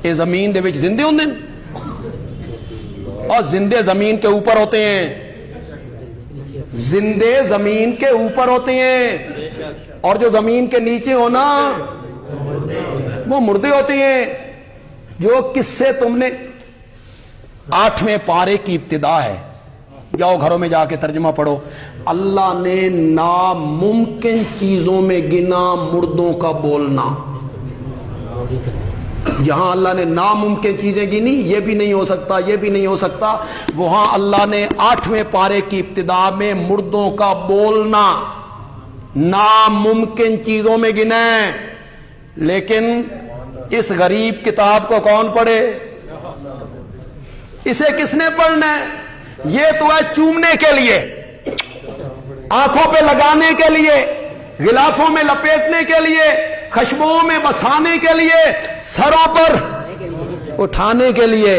یہ زمین دے وچ زندے ہوندے اور زندے زمین کے اوپر ہوتے ہیں، زندے زمین کے اوپر ہوتے ہیں اور جو زمین کے نیچے ہونا وہ مردے ہوتے ہیں۔ جو قصے تم نے 8ویں پارے کی ابتدا ہے، جاؤ گھروں میں جا کے ترجمہ پڑھو، اللہ نے ناممکن چیزوں میں گنا مردوں کا بولنا۔ جہاں اللہ نے ناممکن چیزیں گنی، یہ بھی نہیں ہو سکتا، یہ بھی نہیں ہو سکتا، وہاں اللہ نے 8ویں پارے کی ابتدا میں مردوں کا بولنا ناممکن چیزوں میں گنا ہے۔ لیکن اس غریب کتاب کو کون پڑھے؟ اسے کس نے پڑھنا ہے؟ یہ تو ہے چومنے کے لیے، آنکھوں پہ لگانے کے لیے، غلافوں میں لپیٹنے کے لیے، خشبوں میں بسانے کے لیے، سروں پر اٹھانے کے لیے،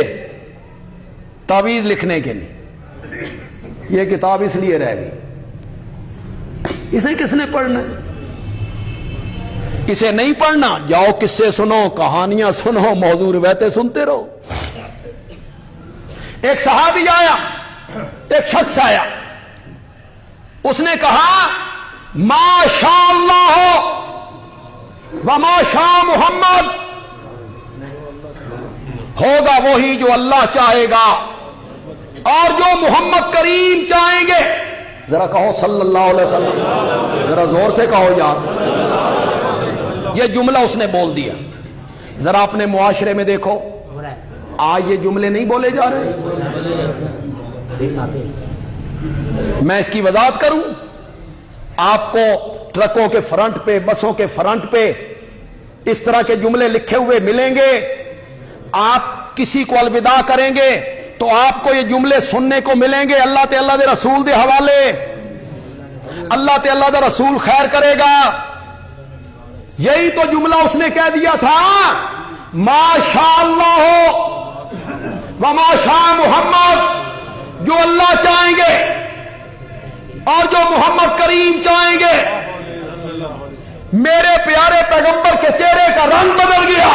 تعویذ لکھنے کے لیے۔ یہ کتاب اس لیے رہ گئی۔ اسے کس نے پڑھنا ہے؟ اسے نہیں پڑھنا، جاؤ قصے سنو، کہانیاں سنو، موضوع روایتیں سنتے رہو۔ ایک صحابی آیا، ایک شخص آیا، اس نے کہا ما شاء اللہ وما شاء محمد، ہوگا وہی جو اللہ چاہے گا اور جو محمد کریم چاہیں گے۔ ذرا کہو صلی اللہ علیہ وسلم، ذرا زور سے کہو یار۔ یہ جملہ اس نے بول دیا۔ ذرا اپنے معاشرے میں دیکھو، آج یہ جملے نہیں بولے جا رہے؟ میں اس کی وضاحت کروں، آپ کو ٹرکوں کے فرنٹ پہ، بسوں کے فرنٹ پہ اس طرح کے جملے لکھے ہوئے ملیں گے۔ آپ کسی کو الوداع کریں گے تو آپ کو یہ جملے سننے کو ملیں گے، اللہ تے اللہ دے رسول دے حوالے، اللہ تے اللہ دے رسول خیر کرے گا۔ یہی تو جملہ اس نے کہہ دیا تھا، ما شاء اللہ وما شاء محمد، جو اللہ چاہیں گے اور جو محمد کریم چاہیں گے۔ میرے پیارے پیغمبر کے چہرے کا رنگ بدل گیا۔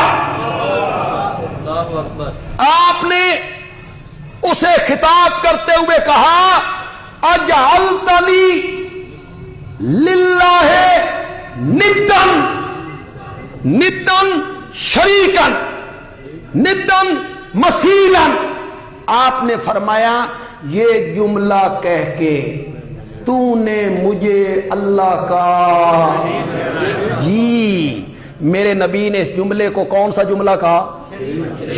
آپ نے اسے خطاب کرتے ہوئے کہا، اجعلتنی للہ ندن، ندن شریکن، ندن مثیلن۔ آپ نے فرمایا یہ جملہ کہہ کے تو نے مجھے اللہ کا، جی میرے نبی نے اس جملے کو کون سا جملہ کہا؟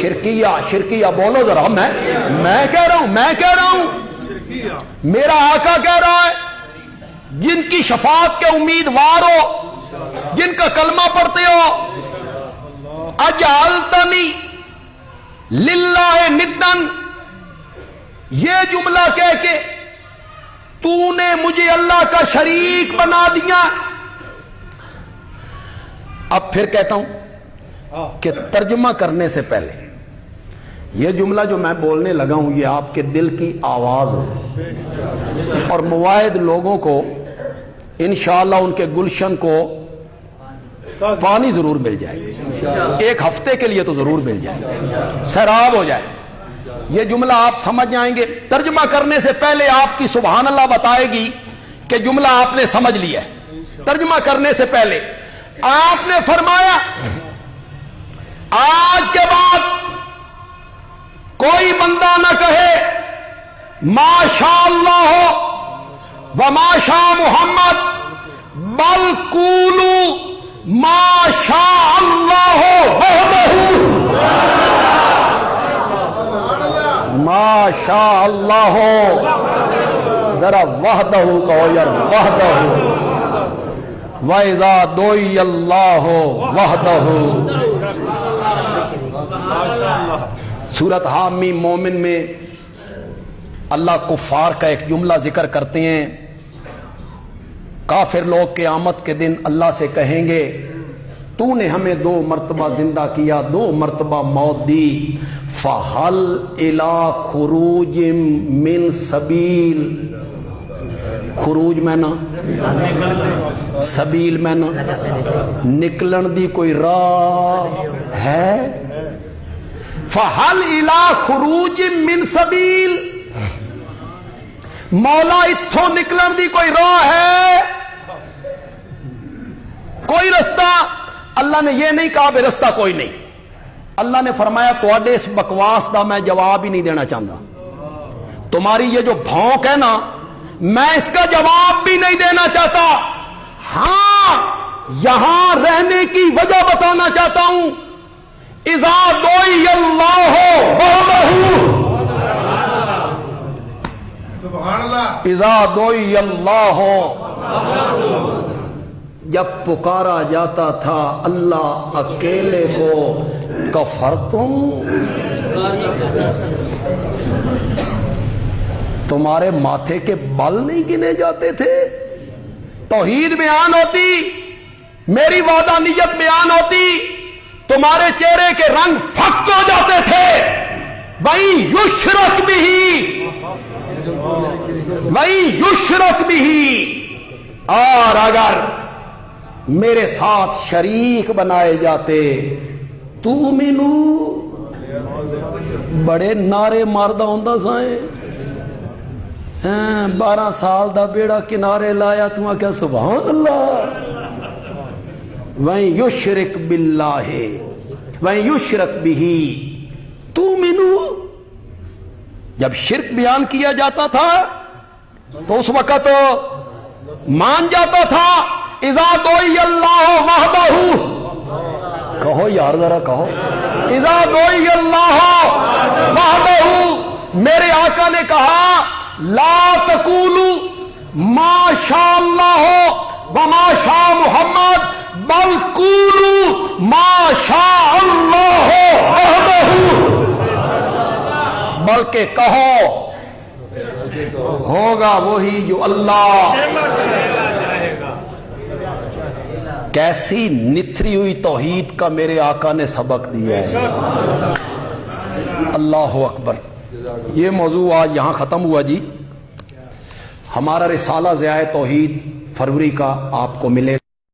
شرکیہ۔ شرکیہ بولو ذرا، میں کہہ رہا ہوں، میرا آقا کہہ رہا ہے، جن کی شفاعت کے امیدوار ہو، جن کا کلمہ پڑھتے ہو، اجعلتنی للہ ندن، یہ جملہ کہہ کے تو نے مجھے اللہ کا شریک بنا دیا۔ اب پھر کہتا ہوں کہ ترجمہ کرنے سے پہلے یہ جملہ جو میں بولنے لگا ہوں یہ آپ کے دل کی آواز ہے، اور مواعد لوگوں کو انشاءاللہ ان کے گلشن کو پانی ضرور مل جائے، ایک ہفتے کے لیے تو ضرور مل جائے، سیراب ہو جائے۔ یہ جملہ آپ سمجھ جائیں گے، ترجمہ کرنے سے پہلے آپ کی سبحان اللہ بتائے گی کہ جملہ آپ نے سمجھ لیا ہے۔ ترجمہ کرنے سے پہلے آپ نے فرمایا آج کے بعد کوئی بندہ نہ کہے ما شاء اللہ و ما شاء محمد، بل قولوا ما شاء اللہ وحدہ، ما شاء اللہ، ذرا وحدہ کہو یار، وحدہ، وَإِذَا دُعِيَ اللَّهُ وَحْدَهُ۔ سورۃ حامیم مومن میں اللہ کفار کا ایک جملہ ذکر کرتے ہیں۔ کافر لوگ قیامت کے دن اللہ سے کہیں گے تو نے ہمیں 2 مرتبہ زندہ کیا، 2 مرتبہ موت دی، فَهَلْ إِلَىٰ خُرُوجٍ مِّن سَبِيلٍ، خروج میں نا، سبیل میں نا، نکلن دی کوئی راہ ہے؟ فَهَلْ إِلَىٰ خُرُوجٍ مِّن سَبِيلٍ، مولا اتھوں نکلن دی کوئی راہ ہے، کوئی رستہ؟ اللہ نے یہ نہیں کہا بے رستہ کوئی نہیں، اللہ نے فرمایا تواڈے اس بکواس دا میں جواب ہی نہیں دینا چاہتا، تمہاری یہ جو بھونک ہے نا میں اس کا جواب بھی نہیں دینا چاہتا، ہاں یہاں رہنے کی وجہ بتانا چاہتا ہوں۔ اذا دعی اللہ وحدہ، سبحان اللہ، اذا دعی اللہ، جب پکارا جاتا تھا اللہ اکیلے کو، کفرتم، تمہارے ماتھے کے بل نہیں گنے جاتے تھے؟ توحید بیان ہوتی، میری وحدانیت بیان ہوتی، تمہارے چہرے کے رنگ پھک ہو جاتے تھے۔ وَإِن يُشْرَكْ بِهِ، وَإِن يُشْرَكْ بِهِ، اور اگر میرے ساتھ شریک بنائے جاتے، تُؤْمِنُوا، بڑے نعرے ماردہ ہوندہ سائیں، 12 سال دا بیڑا کنارے لایا، تم کیا سبحان اللہ۔ وَإِن يُشْرِكْ بِاللَّهِ وَإِن يُشْرَكْ بِهِ تُؤْمِنُوا، جب شرک بیان کیا جاتا تھا تو اس وقت مان جاتا تھا۔ اذا دعی اللہ وحدہ، کہو یار ذرا کہو، اذا دعی اللہ وحدہ، میرے آقا نے کہا لا تقولوا ما شاء اللہ وما شاء محمد، بل قولوا ما شاء اللہ وحدہ، بلکہ کہو ہوگا وہی جو اللہ۔ کیسی نتھری ہوئی توحید کا میرے آقا نے سبق دیا ہے، اللہ اکبر۔ یہ موضوع آج یہاں ختم ہوا جی۔ ہمارا رسالہ ضیاء توحید فروری کا آپ کو ملے